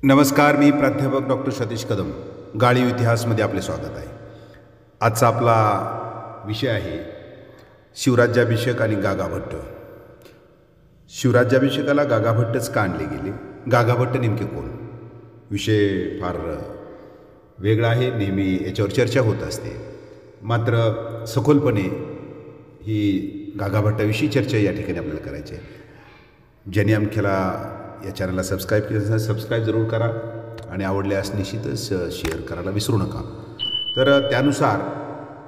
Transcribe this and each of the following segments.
नमस्कार, मी प्राध्यापक डॉक्टर सतीश कदम. गाळीव इतिहासमध्ये आपले स्वागत आहे. आजचा आपला विषय आहे शिवराज्याभिषेक आणि गागाभट्ट. शिवराज्याभिषेकाला गागाभट्टच का आणले गेले? गागाभट्ट नेमके कोण? विषय फार वेगळा आहे. नेहमी याच्यावर चर्चा होत असते, मात्र सखोलपणे ही गागाभट्टाविषयी चर्चा या ठिकाणी आपल्याला करायची आहे. ज्यांनी आमच्याला या चॅनलला सबस्क्राईब केलं असेल सबस्क्राईब जरूर करा आणि आवडल्यास निश्चितच शेअर करायला विसरू नका. तर त्यानुसार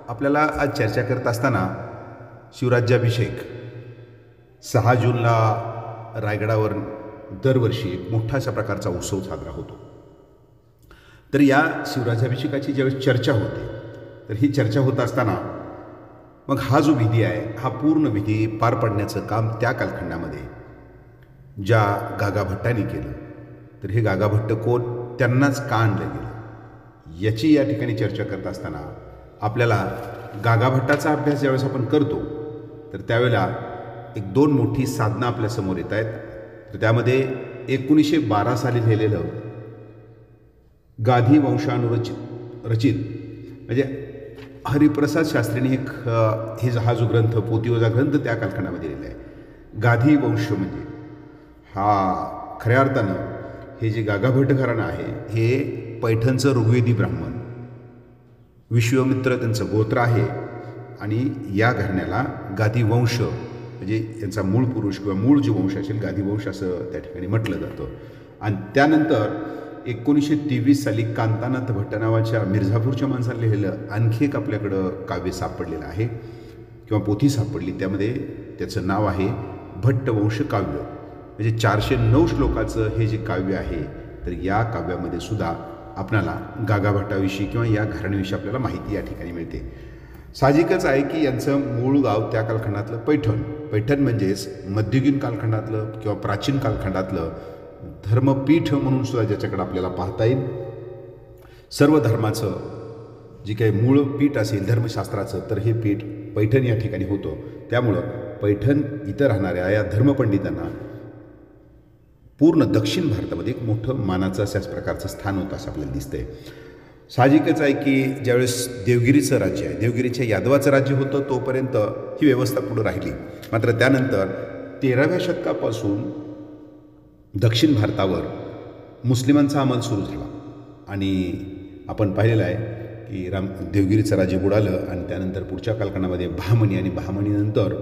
आपल्याला आज चर्चा करत असताना शिवराज्याभिषेक 6 जूनला रायगडावर दरवर्षी एक मोठा अशा प्रकारचा उत्सव साजरा होतो. तर या शिवराज्याभिषेकाची ज्यावेळेस चर्चा होते तर ही चर्चा होत असताना मग हा जो विधी आहे हा पूर्ण विधी पार पाडण्याचं काम त्या कालखंडामध्ये ज्या गागाभट्टांनी केलं, तर हे गागाभट्ट कोण, त्यांनाच का आणलं गेलं, याची या ठिकाणी चर्चा करत असताना आपल्याला गागाभट्टाचा अभ्यास ज्यावेळेस आपण करतो तर त्यावेळेला एक 2 मोठी साधनं आपल्यासमोर येत आहेत. तर त्यामध्ये 1912 साली लिहिलेलं गाधी वंशानुरचित म्हणजे हरिप्रसाद शास्त्रींनी हा जो ग्रंथ पोथिवजा ग्रंथ त्या कालखंडामध्ये लिहिला आहे. गाधी वंश म्हणजे हा खऱ्या अर्थानं हे जे गागाभट्ट घराणं आहे हे पैठणचं ऋग्वेदी ब्राह्मण विश्वामित्र त्यांचं गोत्र आहे आणि या घराण्याला गाधी वंश म्हणजे यांचा मूळ पुरुष किंवा मूळ जो वंश असेल गाधी वंश असं त्या ठिकाणी म्हटलं जातं. आणि त्यानंतर 1923 साली कांतानाथ भट्ट नावाच्या मिर्झापूरच्या माणसाने लिहिलेलं आणखी एक आपल्याकडं काव्य सापडलेलं आहे किंवा पोथी सापडली. त्यामध्ये त्याचं नाव आहे भट्टवंश काव्य. म्हणजे 409 श्लोकाचं हे जे काव्य आहे तर या काव्यामध्ये सुद्धा आपल्याला गागाभट्टाविषयी किंवा या घराण्याविषयी आपल्याला माहिती या ठिकाणी मिळते. साहजिकच आहे की यांचं मूळ गाव त्या कालखंडातलं पैठण म्हणजेच मध्ययुगीन कालखंडातलं किंवा प्राचीन कालखंडातलं धर्मपीठ म्हणून सुद्धा ज्याच्याकडे आपल्याला पाहता येईल. सर्व धर्माचं जे काही मूळ पीठ असेल धर्मशास्त्राचं तर हे पीठ पैठण या ठिकाणी होतं. त्यामुळं पैठण इथं राहणाऱ्या या धर्मपंडितांना पूर्ण दक्षिण भारतामध्ये एक मोठं मानाचं अशाच प्रकारचं स्थान होतं असं आपल्याला दिसतंय. साहजिकच आहे की ज्यावेळेस देवगिरीचं राज्य आहे, देवगिरीच्या यादवाचं राज्य होतं तोपर्यंत ही व्यवस्था पुढं राहिली. मात्र त्यानंतर 13व्या शतकापासून दक्षिण भारतावर मुस्लिमांचा अंमल सुरू झाला आणि आपण पाहिलेलं आहे की देवगिरीचं राज्य बुडालं आणि त्यानंतर पुढच्या कालखंडामध्ये बहामनी आणि बहामनीनंतर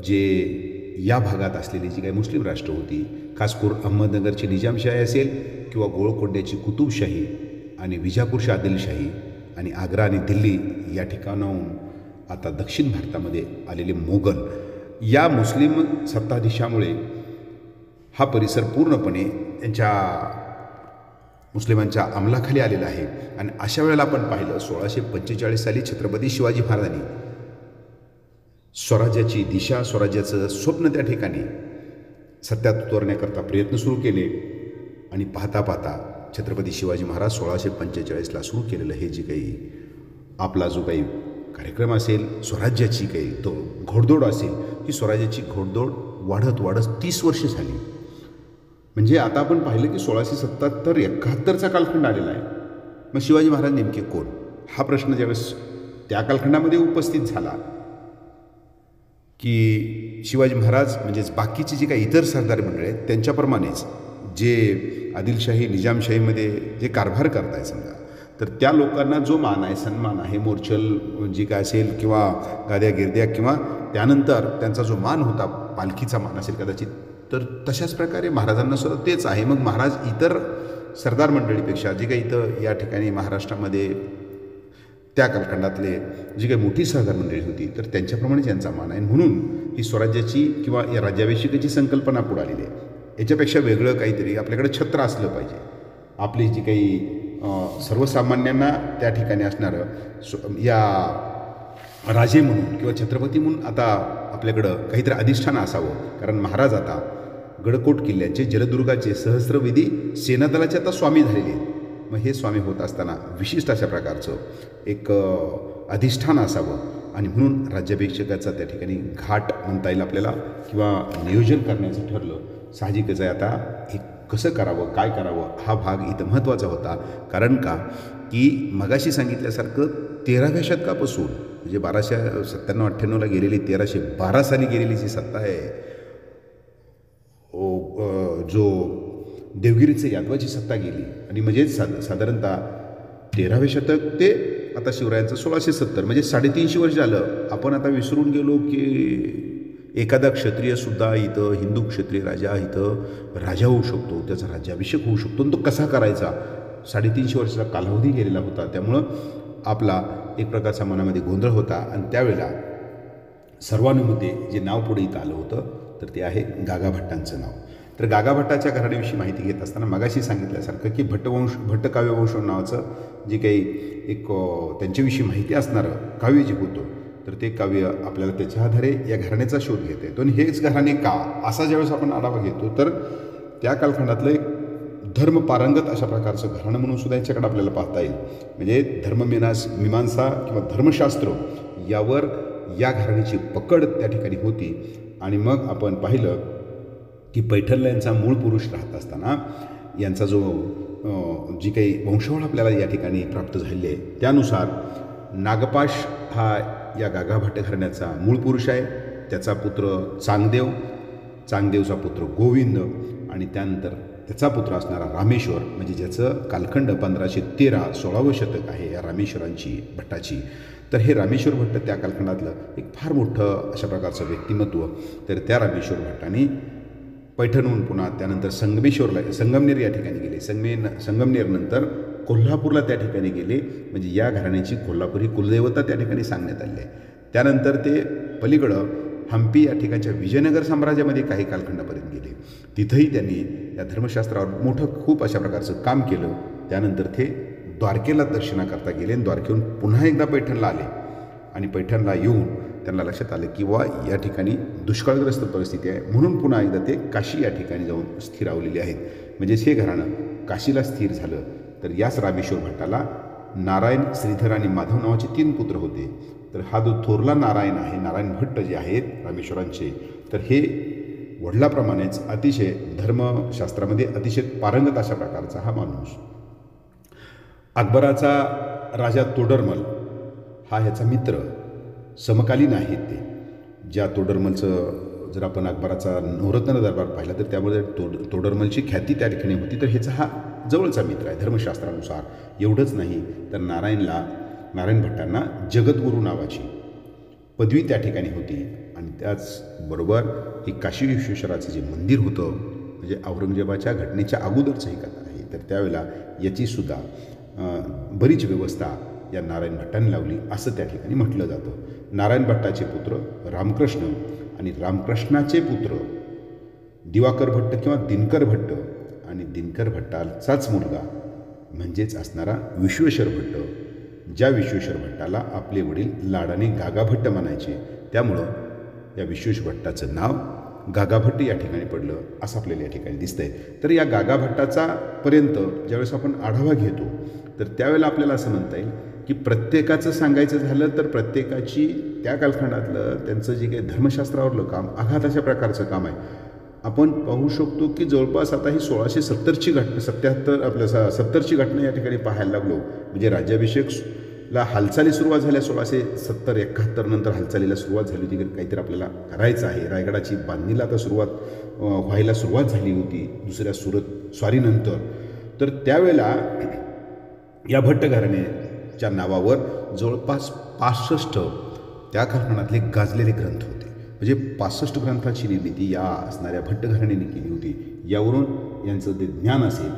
जे या भागात असलेली जी काही मुस्लिम राष्ट्र होती, खास करून अहमदनगरची निजामशाही असेल किंवा गोळकोंड्याची कुतुबशाही आणि विजापूरची आदिलशाही आणि आग्रा आणि दिल्ली या ठिकाणाहून आता दक्षिण भारतामध्ये आलेले मोगल या मुस्लिम सत्ताधीशामुळे हा परिसर पूर्णपणे त्यांच्या मुस्लिमांच्या अंमलाखाली आलेला आहे. आणि अशा वेळेला आपण पाहिलं 1645 साली छत्रपती शिवाजी महाराजांनी स्वराज्याची दिशा स्वराज्याचं स्वप्न त्या ठिकाणी सत्यात उतरण्याकरता प्रयत्न सुरू केले आणि पाहता पाहता छत्रपती शिवाजी महाराज 1645ला सुरू केलेलं हे जे काही आपला जो काही कार्यक्रम असेल स्वराज्याची काही तो घोडदौड असेल ही स्वराज्याची घोडदौड वाढत 30 वर्ष झाली. म्हणजे आता आपण पाहिलं की 1677-71चा कालखंड आलेला आहे. मग शिवाजी महाराज नेमके कोण हा प्रश्न ज्यावेळेस त्या कालखंडामध्ये उपस्थित झाला की शिवाजी महाराज म्हणजेच बाकीचे जे काही इतर सरदार मंडळी आहेत त्यांच्याप्रमाणेच जे आदिलशाही निजामशाहीमध्ये जे कारभार करताय समजा तर त्या लोकांना जो मान आहे सन्मान आहे मोर्चल जी काय असेल किंवा गाद्या गिरद्या किंवा त्यानंतर त्यांचा जो मान होता पालखीचा मान असेल कदाचित तर तशाच प्रकारे महाराजांना सुद्धा तेच आहे. मग महाराज इतर सरदार मंडळीपेक्षा जे काही इथं या ठिकाणी महाराष्ट्रामध्ये त्या कालखंडातले जी काही मोठी सरदार मंडळी होती तर त्यांच्याप्रमाणेच यांचा मान आहे. म्हणून ही स्वराज्याची किंवा या राज्याभिषेकाची संकल्पना पुढे आलेली आहे. याच्यापेक्षा वेगळं काहीतरी आपल्याकडे छत्र असलं पाहिजे. आपली जी काही सर्वसामान्यांना त्या ठिकाणी असणारं या राजे म्हणून किंवा छत्रपती म्हणून आता आपल्याकडं काहीतरी अधिष्ठान असावं. कारण महाराज आता गडकोट किल्ल्याचे जलदुर्गाचे सहस्रविधी सेनादलाचे आता स्वामी झालेले आहेत. मग हे स्वामी होत असताना विशिष्ट अशा प्रकारचं एक अधिष्ठान असावं आणि म्हणून राज्याभिषेकाचा त्या ठिकाणी घाट म्हणता येईल आपल्याला किंवा नियोजन करण्याचं ठरलं. साहजिकच आहे आता एक कसं करावं, काय करावं, हा भाग इथं महत्त्वाचा होता. कारण का की मगाशी सांगितल्यासारखं 13व्या शतकापासून म्हणजे 1297-98ला गेलेली 1312 साली गेलेली जी सत्ता आहे, जो देवगिरीचे यादवाची सत्ता गेली आणि म्हणजे साधारणतः 13वे शतक ते आता शिवरायांचं 1670 म्हणजे 350 वर्ष झालं. आपण आता विसरून गेलो की एखादा क्षत्रियसुद्धा इथं, हिंदू क्षत्रिय राजा इथं राजा होऊ शकतो, त्याचा राज्याभिषेक होऊ शकतो आणि तो कसा करायचा. 350 वर्षाचा कालावधी गेलेला होता. त्यामुळं आपला एक प्रकारचा मनामध्ये गोंधळ होता आणि त्यावेळेला सर्वानुमते जे नाव पुढे इथं आलं होतं तर ते आहे गागाभट्टांचं नाव. तर गागाभट्टाच्या घराण्याविषयी माहिती घेत असताना मगाशी सांगितल्यासारखं की भट्टकाव्यवंश नावाचं जे काही एक त्यांच्याविषयी माहिती असणारं काव्य जे होतं तर ते काव्य आपल्याला त्याच्या आधारे या घराण्याचा शोध घेता येतो. आणि हेच घराणे का असा ज्यावेळेस आपण आढावा घेतो तर त्या कालखंडातलं एक धर्मपारंगत अशा प्रकारचं घराणं म्हणून सुद्धा याच्याकडे आपल्याला पाहता येईल. म्हणजे मीमांसा किंवा धर्मशास्त्र यावर या घराण्याची पकड त्या ठिकाणी होती. आणि मग आपण पाहिलं की पैठणला यांचा मूळ पुरुष राहत असताना यांचा जो जी काही वंशावळ आपल्याला या ठिकाणी प्राप्त झालेली आहे त्यानुसार नागपाश हा या गागाभट्ट घराण्याचा मूळ पुरुष आहे. त्याचा पुत्र चांगदेव, चांगदेवचा पुत्र गोविंद आणि त्यानंतर त्याचा पुत्र असणारा रामेश्वर म्हणजे ज्याचं कालखंड 1513 16वं शतक आहे या रामेश्वरांची भट्टाची. तर हे रामेश्वर भट्ट त्या कालखंडातलं एक फार मोठं अशा प्रकारचं व्यक्तिमत्व. तर त्या रामेश्वर भट्टाने पैठणहून पुन्हा त्यानंतर संगमनेर या ठिकाणी गेले. संगमनेरनंतर कोल्हापूरला त्या ठिकाणी गेले. म्हणजे या घराण्याची कोल्हापूर ही कुलदैवता त्या ठिकाणी सांगण्यात आली आहे. त्यानंतर ते पलीकडं हम्पी या ठिकाणच्या विजयनगर साम्राज्यामध्ये काही कालखंडापर्यंत गेले. तिथंही त्यांनी या धर्मशास्त्रावर मोठं खूप अशा प्रकारचं काम केलं. त्यानंतर ते द्वारकेला दर्शनाकरता गेले आणि द्वारकेहून पुन्हा एकदा पैठणला आले. आणि पैठणला येऊन त्यांना लक्षात आलं की या ठिकाणी दुष्काळग्रस्त परिस्थिती आहे म्हणून पुन्हा एकदा ते काशी या ठिकाणी जाऊन स्थिरावलेले आहेत. म्हणजेच हे घराणं काशीला स्थिर झालं. तर याच रामेश्वर भट्टाला नारायण, श्रीधर आणि माधव नावाचे 3 पुत्र होते. तर हा जो थोरला नारायण आहे, नारायण भट्ट जे आहेत रामेश्वरांचे, तर हे वडिलाप्रमाणेच अतिशय धर्मशास्त्रामध्ये अतिशय पारंगत अशा प्रकारचा हा माणूस. अकबराचा राजा तोडरमल हा ह्याचा मित्र, समकालीन आहेत ते. ज्या तोडरमलचं जर आपण अकबराचा नवरत्न दरबार पाहिला तर त्यामध्ये तोडरमलची ख्याती त्या ठिकाणी होती. तर ह्याचा हा जवळचा मित्र आहे धर्मशास्त्रानुसार. एवढंच नाही तर नारायण भट्टांना जगद्गुरू नावाची पदवी त्या ठिकाणी होती. आणि त्याचबरोबर हे काशी विश्वेश्वराचं जे मंदिर होतं म्हणजे औरंगजेबाच्या घटनेच्या अगोदरचं हे कथा आहे. तर त्यावेळेला याचीसुद्धा बरीच व्यवस्था या नारायण भट्टांनी लावली असं त्या ठिकाणी म्हटलं जातं. नारायण भट्टाचे पुत्र रामकृष्ण आणि रामकृष्णाचे पुत्र दिवाकर भट्ट किंवा दिनकर भट्ट आणि दिनकर भट्टाचाच मुलगा म्हणजेच असणारा विश्वेश्वर भट्ट, ज्या विश्वेश्वर भट्टाला आपले वडील लाडाने गागाभट्ट म्हणायचे. त्यामुळं या विश्वेश्वर भट्टाचं नाव गागाभट्ट या ठिकाणी पडलं असं आपल्याला या ठिकाणी दिसतंय. तर या गागाभट्टाचा पर्यंत ज्यावेळेस आपण आढावा घेतो तर त्यावेळेला आपल्याला असं म्हणता येईल की प्रत्येकाचं सांगायचं झालं तर प्रत्येकाची त्या कालखंडातलं त्यांचं जे काही धर्मशास्त्रावरलं काम अगाध अशा प्रकारचं काम आहे. आपण पाहू शकतो की जवळपास आता ही 1670ची घटना 70ची घटना या ठिकाणी पाहायला लागलो. म्हणजे राज्याभिषेकला हालचाली सुरुवात झाल्या 1670-71 नंतर हालचालीला सुरुवात झाली होती. काहीतरी आपल्याला करायचं आहे. रायगडाची बांधणीला आता व्हायला सुरुवात झाली होती दुसऱ्या स्वारीनंतर. तर त्यावेळेला या भट्ट घराण्याच्या नावावर जवळपास 65 त्या कालखंडातले गाजलेले ग्रंथ होते. म्हणजे 65 ग्रंथाची निर्मिती या असणाऱ्या भट्ट घराण्याने केली होती. यावरून यांचं जे ज्ञान असेल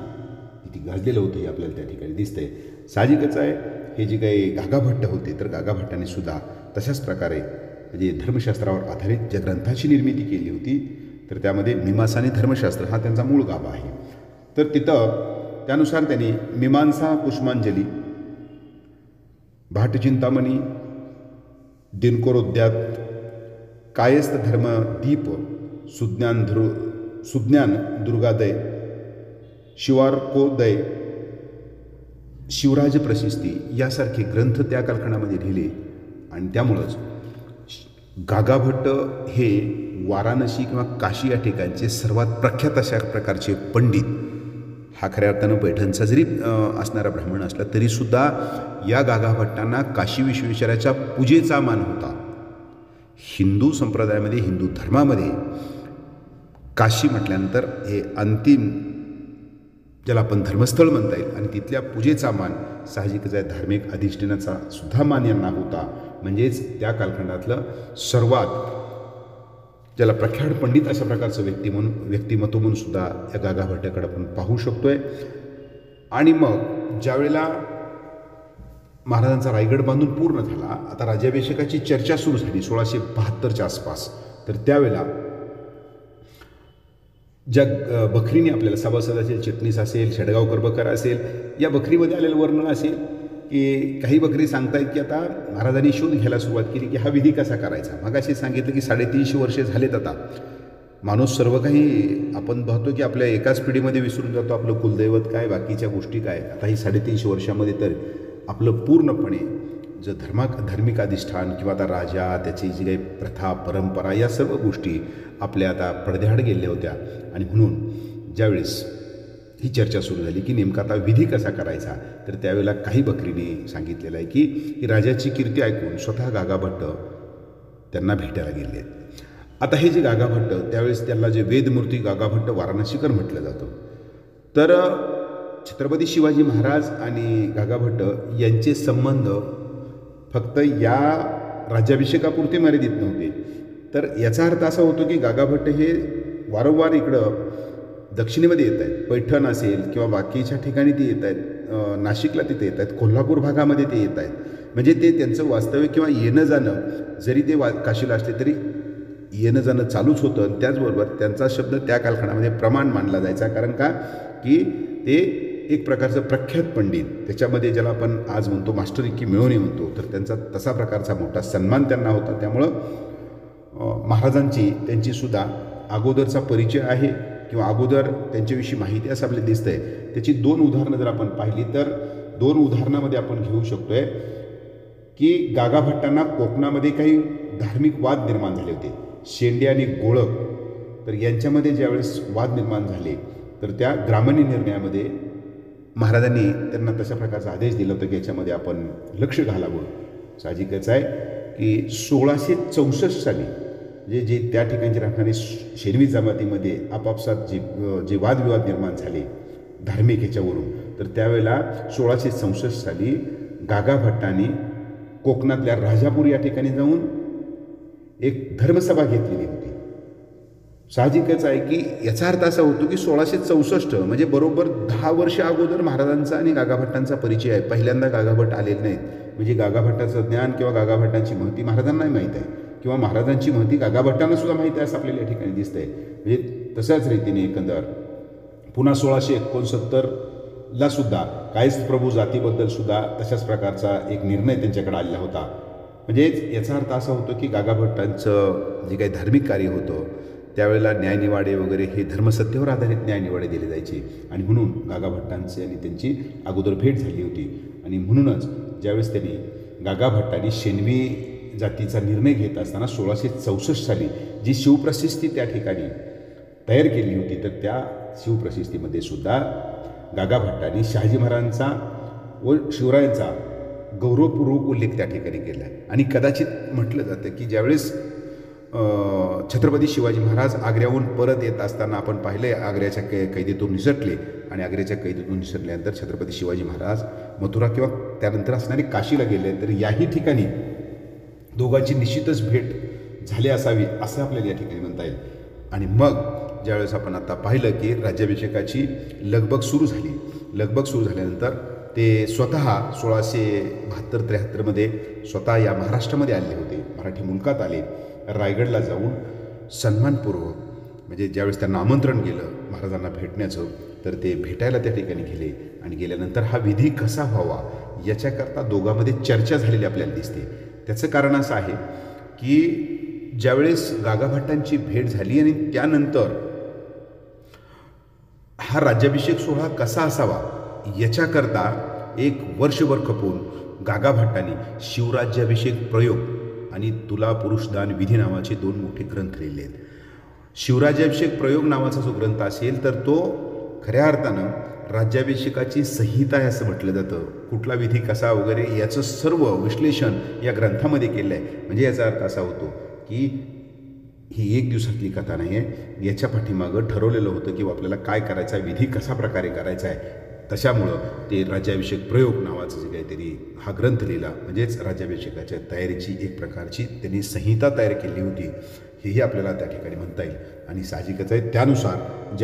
किती गाजलेलं होतं हे आपल्याला त्या ठिकाणी दिसतंय. साहजिकच आहे हे जे काही गागाभट्ट होते तर गागाभट्टांनी सुद्धा तशाच प्रकारे म्हणजे धर्मशास्त्रावर आधारित ज्या ग्रंथाची निर्मिती केली होती तर त्यामध्ये मीमांसा आणि धर्मशास्त्र हा त्यांचा मूळ गाभा आहे. तर तिथं त्यानुसार त्यांनी मीमांसा पुष्पांजली, भाटचिंतामणी, दिनकरोद्यात, कायस्थ धर्मदीप, सुज्ञान दुर्गादय, शिवार्कोदय, शिवराज प्रशस्ती यासारखे ग्रंथ त्या कालखंडामध्ये लिहिले. आणि त्यामुळंच गागाभट्ट हे वाराणसी किंवा काशी या ठिकाणचे सर्वात प्रख्यात अशा प्रकारचे पंडित हा खऱ्या अर्थानं पैठणचा जरी असणारा ब्राह्मण असला तरीसुद्धा या गागाभट्टांना काशी विश्वेश्वराच्या पूजेचा मान होता. हिंदू संप्रदायामध्ये, हिंदू धर्मामध्ये काशी म्हटल्यानंतर हे अंतिम ज्याला आपण धर्मस्थळ म्हणता येईल आणि तिथल्या पूजेचा मान साहजिकच आहे. धार्मिक अधिष्ठानाचा सुद्धा मान यांना होता. म्हणजेच त्या कालखंडातलं सर्वात ज्याला प्रख्यात पंडित अशा प्रकारचं व्यक्तिमत्व म्हणून सुद्धा या गागाभट्टाकडे आपण पाहू शकतोय. आणि मग ज्यावेळेला महाराजांचा रायगड बांधून पूर्ण झाला, आता राज्याभिषेकाची चर्चा सुरू झाली 1672च्या आसपास. तर त्यावेळेला ज्या बखरीने आपल्याला सभासद असेल, चिटणीस असेल, शेडगावकर बकर असेल, या बखरीमध्ये आलेलं वर्णन असेल की काही बकरी सांगतायत की आता महाराजांनी शोध घ्यायला सुरुवात केली की हा विधी कसा करायचा. मग असे सांगितलं की 350 वर्षे झालेत. आता माणूस सर्व काही आपण पाहतो की आपल्या एकाच पिढीमध्ये विसरून जातो. आपलं कुलदैवत काय, बाकीच्या गोष्टी काय. आता ही 350 वर्षामध्ये तर आपलं पूर्णपणे जे धार्मिक अधिष्ठान किंवा आता राजा, त्याची जी काही प्रथा, परंपरा, या सर्व गोष्टी आपल्या आता पडद्याआड गेल्या होत्या. आणि म्हणून ज्यावेळेस ही चर्चा सुरू झाली की नेमका आता विधी कसा करायचा, तर त्यावेळेला काही बकरीने सांगितलेलं आहे की राजाची कीर्ती ऐकून स्वतः गागाभट्ट त्यांना भेटायला गेले आहेत. आता हे जे गागाभट्ट, त्यावेळेस त्यांना जे वेदमूर्ती गागाभट्ट वाराणसीकर म्हटलं जातं. तर छत्रपती शिवाजी महाराज आणि गागाभट्ट यांचे संबंध फक्त या राज्याभिषेकापुरते मर्यादित नव्हते. तर याचा अर्थ असा होतो की गागाभट्ट हे वारंवार इकडं दक्षिणेमध्ये येत आहेत. पैठण असेल किंवा बाकीच्या ठिकाणी ते येत आहेत, नाशिकला तिथे येत आहेत, कोल्हापूर भागामध्ये ते येत आहेत. म्हणजे ते त्यांचं वास्तव्य किंवा येणं जाणं, जरी ते काशीला असले तरी येणं जाणं चालूच होतं. त्याचबरोबर त्यांचा शब्द त्या कालखंडामध्ये प्रमाण मानला जायचा. कारण का की ते एक प्रकारचं प्रख्यात पंडित, त्याच्यामध्ये ज्याला आपण आज म्हणतो मास्टर की मिळवणे म्हणतो, तर त्यांचा तसा प्रकारचा मोठा सन्मान त्यांना होता. त्यामुळं महाराजांची त्यांचीसुद्धा अगोदरचा परिचय आहे किंवा अगोदर त्यांच्याविषयी माहिती असं आपल्याला दिसतं आहे. त्याची 2 उदाहरणं जर आपण पाहिली तर 2 उदाहरणामध्ये आपण घेऊ शकतोय की गागाभट्टांना कोकणामध्ये काही धार्मिक वाद निर्माण झाले होते. शेंडे आणि गोळक, तर यांच्यामध्ये ज्यावेळेस वाद निर्माण झाले तर त्या ग्रामणी निर्णयामध्ये महाराजांनी त्यांना तशा प्रकारचा आदेश दिला होता की याच्यामध्ये आपण लक्ष घालावं. साहजिकच आहे की 1664 साली जे त्या ठिकाणचे राहणारे शेनवी जमातीमध्ये आपापसात जे वादविवाद निर्माण झाले धार्मिक ह्याच्यावरून, तर त्यावेळेला 1664 साली गागाभट्टांनी कोकणातल्या राजापूर या ठिकाणी जाऊन एक धर्मसभा घेतलेली होती. साहजिकच आहे की याचा अर्थ असा होतो की 1664 म्हणजे बरोबर 10 वर्ष अगोदर महाराजांचा आणि गागाभट्टांचा परिचय आहे. पहिल्यांदा गागाभट्ट आलेले नाहीत. म्हणजे गागाभट्टाचं ज्ञान किंवा गागाभट्टांची महती महाराजांनाही माहीत आहे किंवा महाराजांची महती गागाभट्टांना सुद्धा माहिती आहे असं आपल्याला या ठिकाणी दिसतंय. म्हणजे तशाच रीतीने एकंदर पुन्हा 1669ला सुद्धा काहीच प्रभू जातीबद्दल सुद्धा तशाच प्रकारचा एक निर्णय त्यांच्याकडे आलेला होता. म्हणजेच याचा अर्थ असा होतो की गागाभट्टांचं जे काही धार्मिक कार्य होतं त्यावेळेला न्यायनिवाडे वगैरे हे धर्मसत्येवर आधारित न्यायनिवाडे दिले जायचे. आणि म्हणून गागाभट्टांची आणि त्यांची अगोदर भेट झाली होती. आणि म्हणूनच ज्यावेळेस त्यांनी गागाभट्टांनी शेनवी जातीचा निर्णय घेत असताना 1664 साली जी शिवप्रशस्ती त्या ठिकाणी तयार केली होती, तर त्या शिवप्रशस्तीमध्ये सुद्धा गागाभट्टांनी शहाजी महाराजांचा व शिवरायांचा गौरवपूर्वक उल्लेख त्या ठिकाणी केला आहे. आणि कदाचित म्हटलं जातं की ज्यावेळेस छत्रपती शिवाजी महाराज आग्र्याहून परत येत असताना आपण पाहिले आग्र्याच्या कैदेतून निसटले आणि आग्र्याच्या कैदेतून निसटल्यानंतर छत्रपती शिवाजी महाराज मथुरा किंवा त्यानंतर असणारे काशीला गेले. तर याही ठिकाणी दोघांची निश्चितच भेट झाली असावी असं आपल्याला या ठिकाणी म्हणता येईल. आणि मग ज्यावेळेस आपण आता पाहिलं की राज्याभिषेकाची लगबग सुरू झाली. लगबग सुरू झाल्यानंतर ते स्वतः 1672-73मध्ये स्वतः या महाराष्ट्रामध्ये आले होते, मराठी मुलकात आले. रायगडला जाऊन सन्मानपूर्वक म्हणजे ज्यावेळेस त्यांना आमंत्रण गेलं महाराजांना भेटण्याचं, तर ते भेटायला त्या ठिकाणी गेले. आणि गेल्यानंतर हा विधी कसा व्हावा याच्याकरता दोघांमध्ये चर्चा झालेली आपल्याला दिसते. त्याचं कारण असं आहे की ज्यावेळेस गागाभट्टांची भेट झाली आणि त्यानंतर हा राज्याभिषेक सोहळा कसा असावा याच्याकरता 1 वर्षभर खपून गागाभट्टांनी शिवराज्याभिषेक प्रयोग आणि तुला पुरुषदान विधी नावाचे 2 मोठे ग्रंथ लिहिले आहेत. शिवराज्याभिषेक प्रयोग नावाचा जो ग्रंथ असेल तर तो खऱ्या अर्थानं राज्याभिषेकाची संहिता आहे असं म्हटलं जातं. कुठला विधी कसा वगैरे याचं सर्व विश्लेषण या ग्रंथामध्ये केलं आहे. म्हणजे याचा अर्थ असा होतो की ही एक दिवसातली कथा नाही आहे, याच्या पाठीमागं ठरवलेलं होतं की आपल्याला काय करायचं आहे, विधी कसा प्रकारे करायचा आहे. तशामुळं ते राज्याभिषेक प्रयोग नावाचं जे काहीतरी हा ग्रंथ लिहिला, म्हणजेच राज्याभिषेकाच्या तयारीची एक प्रकारची त्यांनी संहिता तयार केली होती, हेही आपल्याला त्या ठिकाणी म्हणता येईल. आणि साहजिकच आहे त्यानुसार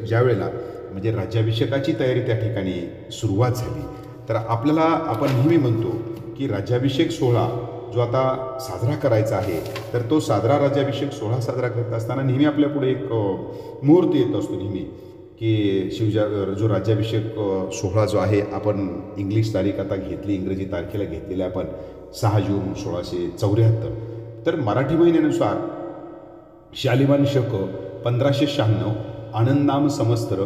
ज्यावेळेला म्हणजे राज्याभिषेकाची तयारी त्या ठिकाणी सुरुवात झाली, तर आपण नेहमी म्हणतो की राज्याभिषेक सोहळा जो आता साजरा करायचा आहे, तर तो राज्याभिषेक सोहळा साजरा करत असताना नेहमी आपल्यापुढे एक मुहूर्त येत असतो नेहमी की जो राज्याभिषेक सोहळा जो आहे, आपण इंग्लिश तारीख आता घेतली, इंग्रजी तारखेला घेतलेली आपण 6 जून 1674. तर मराठी महिन्यानुसार शालिवान शक 1596 आनंदनाम संवत्सर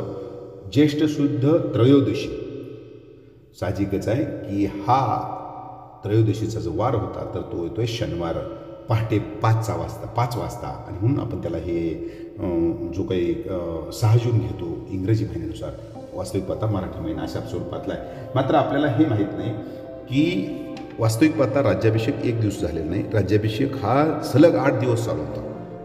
ज्येष्ठ शुद्ध त्रयोदशी. साहजिकच आहे की हा त्रयोदशीचा जो वार होता तर तो येतोय शनिवार पहाटे 5 वाजता आणि म्हणून आपण त्याला हे जो काही 6 जून घेतो इंग्रजी महिन्यानुसार, वास्तविक पाहता मराठी महिना अशा स्वरूपातला आहे. मात्र आपल्याला हे माहीत नाही की वास्तविक पाहता राज्याभिषेक एक दिवस झालेला नाही. राज्याभिषेक हा सलग 8 दिवस चालू होता.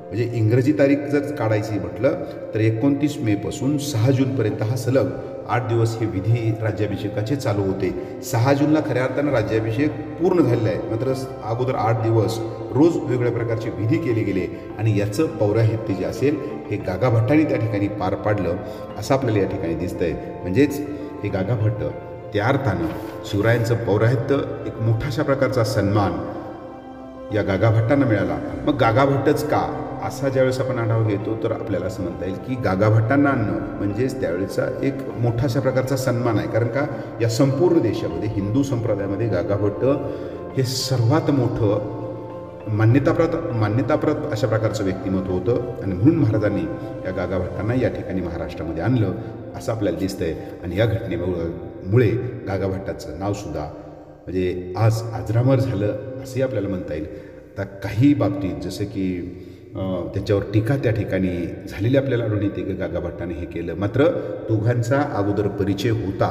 म्हणजे इंग्रजी तारीख जर काढायची म्हटलं तर 29 मेपासून 6 जूनपर्यंत हा सलग 8 दिवस हे विधी राज्याभिषेकाचे चालू होते. 6 जूनला खऱ्या अर्थानं राज्याभिषेक पूर्ण झालेला आहे, मात्र अगोदर 8 दिवस रोज वेगवेगळ्या प्रकारचे विधी केले गेले आणि याचं पौराहित्य जे असेल हे गागाभट्टांनी त्या ठिकाणी पार पाडलं असं आपल्याला या ठिकाणी दिसतंय. म्हणजेच हे गागाभट्ट त्या अर्थानं शिवरायांचं पौराहित्य एक मोठाशा प्रकारचा सन्मान या गागाभट्टांना मिळाला. मग गागाभट्टच का असा ज्यावेळेस आपण आढावा घेतो तर आपल्याला असं म्हणता येईल की गागाभट्टांना आणणं म्हणजेच त्यावेळेचा एक मोठाशा प्रकारचा सन्मान आहे. कारण का या संपूर्ण देशामध्ये हिंदू संप्रदायामध्ये गागाभट्ट हे सर्वात मोठं मान्यताप्रत अशा प्रकारचं व्यक्तिमत्व होतं आणि म्हणून महाराजांनी या गागाभट्टांना या ठिकाणी महाराष्ट्रामध्ये आणलं असं आपल्याला दिसतंय. आणि या घटनेमुळे गागाभट्टाचं नावसुद्धा म्हणजे आज अजरामर झालं असंही आपल्याला म्हणता येईल. आता काही बाबतीत जसं की त्याच्यावर टीका त्या ठिकाणी झालेली आपल्याला आढळून येते की गागाभट्टाने हे केलं, मात्र दोघांचा अगोदर परिचय होता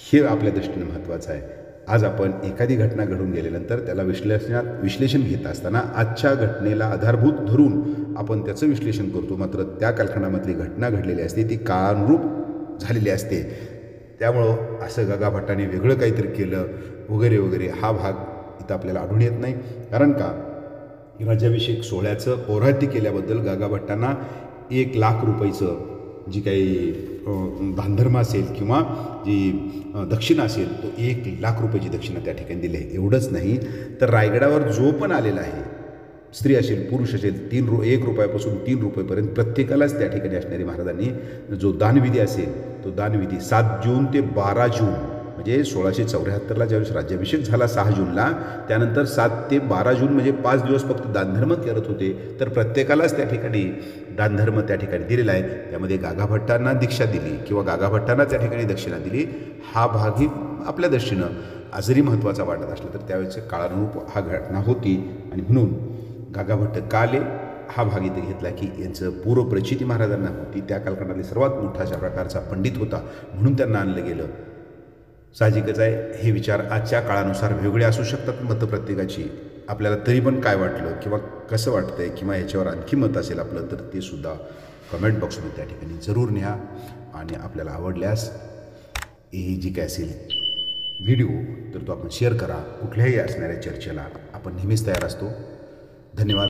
हे आपल्या दृष्टीने महत्त्वाचं आहे. आज आपण एखादी घटना घडून गेल्यानंतर त्याला विश्लेषण घेत असताना आजच्या घटनेला आधारभूत धरून आपण त्याचं विश्लेषण करतो, मात्र त्या कालखंडामधली घटना घडलेली असते ती काळानुरूप झालेली असते. त्यामुळं असं गागाभट्टाने वेगळं काहीतरी केलं वगैरे वगैरे हा भाग इथं आपल्याला आढळून येत नाही. कारण का राज्याभिषेक सोहळ्याचं पौराहित्य केल्याबद्दल गागाभट्टांना 1 लाख रुपयाचं जी काही दानधर्म असेल किंवा जी दक्षिणा असेल तो 1 लाख रुपयाची दक्षिणा त्या ठिकाणी दिली आहे. एवढंच नाही तर रायगडावर जो पण आलेला आहे, स्त्री असेल पुरुष असेल, 1 रुपयापासून 3 रुपयेपर्यंत प्रत्येकालाच त्या ठिकाणी असणारी महाराजांनी जो दानविधी असेल तो दानविधी 7 जून ते 12 जून म्हणजे 1674ला ज्यावेळेस राज्याभिषेक झाला 6 जूनला, त्यानंतर 7 ते 12 जून म्हणजे 5 दिवस फक्त दानधर्म करत होते. तर प्रत्येकालाच त्या ठिकाणी दानधर्म त्या ठिकाणी दिलेला आहे. त्यामध्ये गागाभट्टांना दीक्षा दिली किंवा गागाभट्टांना त्या ठिकाणी दक्षिणा दिली हा भागही आपल्या दृष्टीनं जरी महत्त्वाचा वाटत असला तर त्यावेळेच्या काळानुरूप हा घटना होती आणि म्हणून गागाभट्ट का आले हा भाग इथे घेतला की यांचं पूर्वप्रचिती महाराजांना होती. त्या कालखंडातली सर्वात मोठा अशा प्रकारचा पंडित होता म्हणून त्यांना आणलं गेलं. साहजिकच आहे हे विचार आजच्या काळानुसार वेगळे असू शकतात मतं प्रत्येकाची. आपल्याला तरी पण काय वाटलं किंवा कसं वाटतंय किंवा याच्यावर आणखी मत असेल आपलं तर ते सुद्धा कमेंट बॉक्समध्ये त्या ठिकाणी जरूर न्या. आणि आपल्याला आवडल्यास ही जी काय असेल व्हिडिओ तर तो आपण शेअर करा. कुठल्याही असणाऱ्या चर्चेला आपण नेहमीच तयार असतो. धन्यवाद.